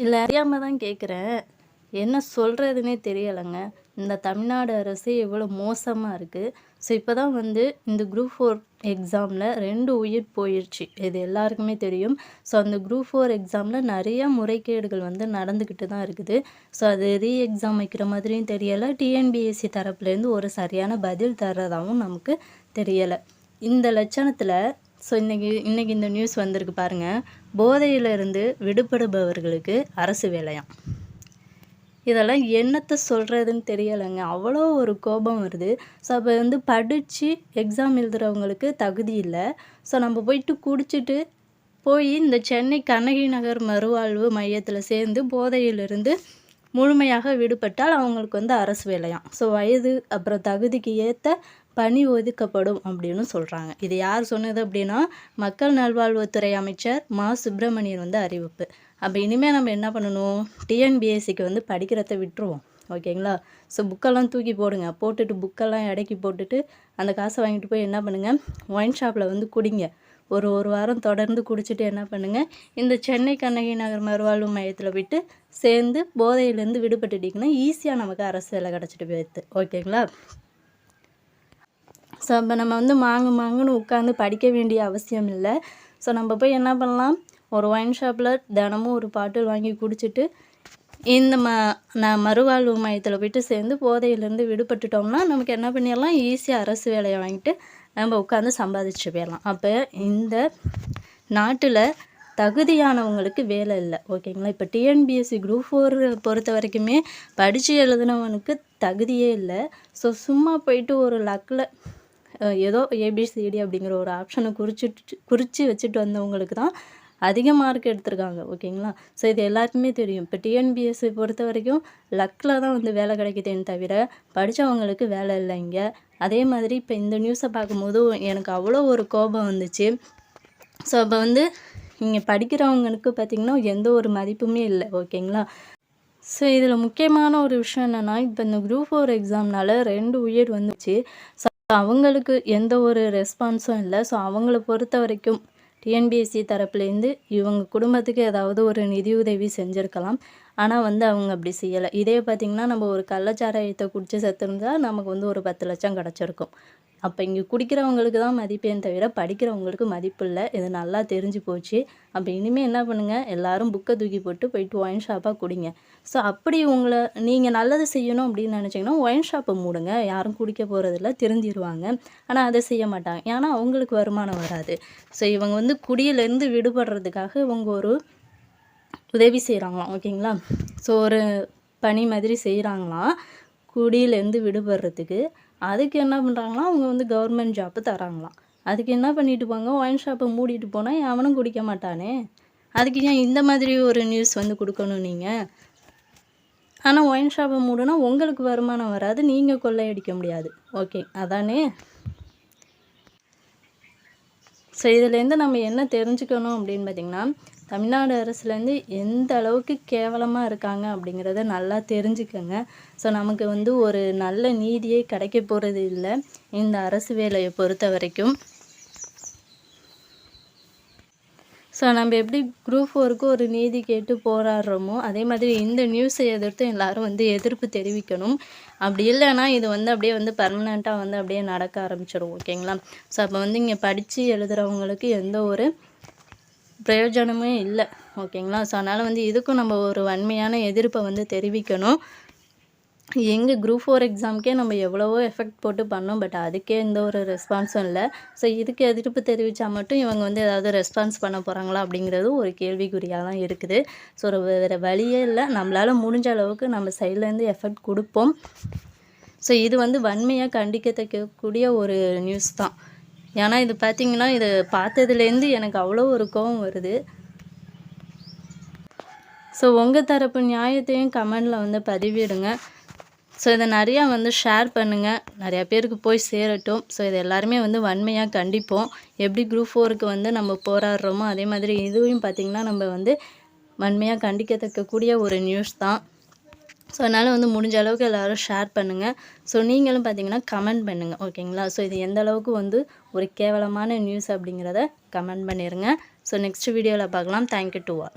இல்ல அறியாம தான் கேட்குறேன். என்ன சொல்றதுன்னே தெரியலங்க. இந்த தமிழ்நாடு அரசு எவ்வளோ மோசமா இருக்கு. ஸோ இப்ப தான் வந்து இந்த குரூப் 4 எக்ஸாம்ல 2 உயிர் போயிருச்சு. இது எல்லாருக்குமே தெரியும். ஸோ அந்த குரூப் 4 எக்ஸாம்ல நெறைய முறைகேடுகள் வந்து நடந்துக்கிட்டு தான் இருக்குது. ஸோ அது எக்ஸாம் வைக்கிற மாதிரியும் தெரியல. டிஎன்பிஎஸ்சி தரப்புலேருந்து ஒரு சரியான பதில் தர்றதாவும் நமக்கு தெரியல. இந்த லட்சணத்துல இன்னைக்கு இந்த நியூஸ் வந்திருக்கு பாருங்க. போதையிலிருந்து விடுபடுபவர்களுக்கு அரசு வேலையாம். இதெல்லாம் என்னத்த சொல்கிறதுன்னு தெரியலைங்க. அவ்வளோ ஒரு கோபம் வருது. ஸோ அப்போ வந்து படித்து எக்ஸாம் எழுதுகிறவங்களுக்கு தகுதி இல்லை. ஸோ நம்ம போயிட்டு குடிச்சிட்டு இந்த சென்னை கண்ணகி நகர் மறுவாழ்வு மையத்தில் சேர்ந்து போதையிலிருந்து முழுமையாக விடுபட்டால் அவங்களுக்கு வந்து அரசு வேலையாம். ஸோ வயது அப்புறம் தகுதிக்கு ஏற்ற பணி ஒதுக்கப்படும் அப்படின்னு சொல்கிறாங்க. இது யார் சொன்னது அப்படின்னா, மக்கள் நல்வாழ்வுத்துறை அமைச்சர் மா சுப்பிரமணியன் வந்து அறிவிப்பு. அப்போ இனிமேல் நம்ம என்ன பண்ணணும், டிஎன்பிஎஸ்சிக்கு வந்து படிக்கிறத விட்டுருவோம். ஓகேங்களா? ஸோ புக்கெல்லாம் தூக்கி போடுங்க. போட்டுட்டு புக்கெல்லாம் இடைக்கி போட்டுட்டு அந்த காசை வாங்கிட்டு போய் என்ன பண்ணுங்கள், ஒயின் ஷாப்பில் வந்து குடிங்க. ஒரு வாரம் தொடர்ந்து குடிச்சிட்டு என்ன பண்ணுங்கள், இந்த சென்னை கண்ணகி நகர் மறுவாழ்வு மையத்தில் விட்டு சேர்ந்து போதையிலேருந்து விடுபட்டுட்டிங்கன்னா ஈஸியாக நமக்கு அரசு வேலை கிடச்சிட்டு போயிடுது. ஓகேங்களா? ஸோ அப்போ நம்ம வந்து மாங்குன்னு உட்காந்து படிக்க வேண்டிய அவசியம் இல்லை. ஸோ நம்ம போய் என்ன பண்ணலாம், ஒரு ஒயின் ஷாப்பில் தினமும் ஒரு பாட்டில் வாங்கி குடிச்சிட்டு இந்த மறுவாழ்வு மையத்தில் போய்ட்டு சேர்ந்து போதையிலேருந்து விடுபட்டுட்டோம்னா நமக்கு என்ன பண்ணிடலாம், ஈஸியாக அரசு வேலையை வாங்கிட்டு நம்ம உட்காந்து சம்பாதிச்சு போயிடலாம். அப்போ இந்த நாட்டில் தகுதியானவங்களுக்கு வேலை இல்லை. ஓகேங்களா? இப்போ டிஎன்பிஎஸ்சி குரூப் 4 பொறுத்த வரைக்குமே படித்து எழுதுனவனுக்கு தகுதியே இல்லை. ஸோ சும்மா போயிட்டு ஒரு லக்கில் ஏதோ ஏபிசிடி அப்படிங்கிற ஒரு ஆப்ஷனை குறித்து வச்சுட்டு வந்தவங்களுக்கு தான் அதிக மார்க் எடுத்திருக்காங்க. ஓகேங்களா? ஸோ இது எல்லாருக்குமே தெரியும். இப்போ டிஎன்பிஎஸ்சி பொறுத்த வரைக்கும் லக்கில் தான் வந்து வேலை கிடைக்குதேன்னு தவிர படித்தவங்களுக்கு வேலை இல்லை இங்கே. அதே மாதிரி இப்போ இந்த நியூஸை பார்க்கும்போது எனக்கு அவ்வளோ ஒரு கோபம் வந்துச்சு. ஸோ அப்போ வந்து இங்கே படிக்கிறவங்களுக்கு பார்த்திங்கன்னா எந்த ஒரு மதிப்புமே இல்லை. ஓகேங்களா? ஸோ இதில் முக்கியமான ஒரு விஷயம் என்னென்னா, இப்போ இந்த குரூப் 4 எக்ஸாம்னால 2 உயிர் வந்துச்சு. ஸோ அவங்களுக்கு எந்த ஒரு ரெஸ்பான்ஸும் இல்லை. ஸோ அவங்கள பொறுத்த வரைக்கும் டிஎன்பிஎஸ்சி தரப்புலேருந்து இவங்க குடும்பத்துக்கு ஏதாவது ஒரு நிதியுதவி செஞ்சுருக்கலாம். ஆனால் வந்து அவங்க அப்படி செய்யலை. இதே பார்த்திங்கன்னா நம்ம ஒரு கள்ளச்சாராயத்தை குடித்து செத்துருந்தா நமக்கு வந்து ஒரு 10 லட்சம் கிடச்சிருக்கும். அப்போ இங்கே குடிக்கிறவங்களுக்கு தான் மதிப்பேன்னு தவிர படிக்கிறவங்களுக்கு மதிப்பு இல்லை. இது நல்லா தெரிஞ்சு போச்சு. அப்போ இனிமேல் என்ன பண்ணுங்கள், எல்லோரும் புக்கை தூக்கி போயிட்டு ஒயின் ஷாப்பாக குடிங்க. ஸோ அப்படி நீங்கள் நல்லது செய்யணும் அப்படின்னு நினச்சிங்கன்னா ஒயின் ஷாப்பை மூடுங்க. யாரும் குடிக்க போகிறதில்ல, திருந்திடுவாங்க. ஆனால் அதை செய்ய மாட்டாங்க. ஏன்னா அவங்களுக்கு வருமானம் வராது. ஸோ இவங்க வந்து குடியிலேருந்து விடுபடுறதுக்காக இவங்க ஒரு உதவி செய்கிறாங்களாம். ஓகேங்களா? ஸோ ஒரு பணி மாதிரி செய்கிறாங்களாம் குடியிலேருந்து விடுபடுறதுக்கு. அதுக்கு என்ன பண்ணுறாங்களாம், அவங்க வந்து கவர்மெண்ட் ஜாப்பு தராங்களாம். அதுக்கு என்ன பண்ணிட்டு போங்க, ஒயின் ஷாப்பை மூடிட்டு போனால் எவனும் குடிக்க மாட்டானே. அதுக்கு ஏன் இந்த மாதிரி ஒரு நியூஸ் வந்து கொடுக்கணும் நீங்கள்? ஆனால் ஒயின் ஷாப்பை மூடுனா உங்களுக்கு வருமானம் வராது, நீங்கள் கொள்ளையடிக்க முடியாது. ஓகே அதானே? ஸோ இதுலேருந்து நம்ம என்ன தெரிஞ்சுக்கணும் அப்படின்னு பார்த்திங்கன்னா, தமிழ்நாடு அரசுலேருந்து எந்த அளவுக்கு கேவலமாக இருக்காங்க அப்படிங்கிறத நல்லா தெரிஞ்சுக்கங்க. ஸோ நமக்கு வந்து ஒரு நல்ல நீதியே கிடைக்க போகிறது இல்லை இந்த அரசு வேலையை பொறுத்த வரைக்கும். ஸோ நம்ம எப்படி குரூப் 4க்கு ஒரு நீதி கேட்டு போராடுறோமோ அதே மாதிரி இந்த நியூஸை எதிர்த்து எல்லோரும் வந்து எதிர்ப்பு தெரிவிக்கணும். அப்படி இல்லைன்னா இது வந்து அப்படியே வந்து பர்மனெண்ட்டாக வந்து அப்படியே நடக்க ஆரம்பிச்சிடும். ஓகேங்களா? ஸோ அப்போ வந்து இங்கே படித்து எழுதுகிறவங்களுக்கு எந்த ஒரு பிரயோஜனமே இல்லை. ஓகேங்களா? ஸோ அதனால் வந்து இதுக்கும் நம்ம ஒரு வன்மையான எதிர்ப்பை வந்து தெரிவிக்கணும். எங்கள் குரூப் 4 எக்ஸாமுக்கே நம்ம எவ்வளவோ எஃபெக்ட் போட்டு பண்ணோம். பட் அதுக்கே எந்த ஒரு ரெஸ்பான்ஸும் இல்லை. ஸோ இதுக்கு எதிர்ப்பு தெரிவித்தா மட்டும் இவங்க வந்து ஏதாவது ரெஸ்பான்ஸ் பண்ண போகிறாங்களா அப்படிங்கிறது ஒரு கேள்விக்குறியாக தான் இருக்குது. ஸோ வேறு வழியே இல்லை. நம்மளால் முடிஞ்ச அளவுக்கு நம்ம சைட்லேருந்து எஃபெக்ட் கொடுப்போம். ஸோ இது வந்து வன்மையாக கண்டிக்கத்தக்கக்கூடிய ஒரு நியூஸ் தான். ஏன்னா இது பார்த்திங்கன்னா, இது பார்த்ததுலேருந்து எனக்கு அவ்வளோ ஒரு கோவம் வருது. ஸோ உங்கள் தரப்பு நியாயத்தையும் கமெண்டில் வந்து பதிவிடுங்க. ஸோ இதை நிறையா வந்து ஷேர் பண்ணுங்கள், நிறையா பேருக்கு போய் சேரட்டும். ஸோ இது எல்லாருமே வந்து வன்மையாக கண்டிப்போம். எப்படி குரூப் 4க்கு வந்து நம்ம போராடுறோமோ அதே மாதிரி இதுவும் பார்த்திங்கன்னா நம்ம வந்து வன்மையாக கண்டிக்கத்தக்கக்கூடிய ஒரு நியூஸ் தான். ஸோ அதனால் வந்து முடிஞ்ச அளவுக்கு எல்லோரும் ஷேர் பண்ணுங்கள். ஸோ நீங்களும் பார்த்தீங்கன்னா கமெண்ட் பண்ணுங்கள். ஓகேங்களா? ஸோ இது எந்த அளவுக்கு வந்து ஒரு கேவலமான நியூஸ் அப்படிங்கிறத கமெண்ட் பண்ணிடுங்க. ஸோ நெக்ஸ்ட் வீடியோவில் பார்க்கலாம். Thank you to all.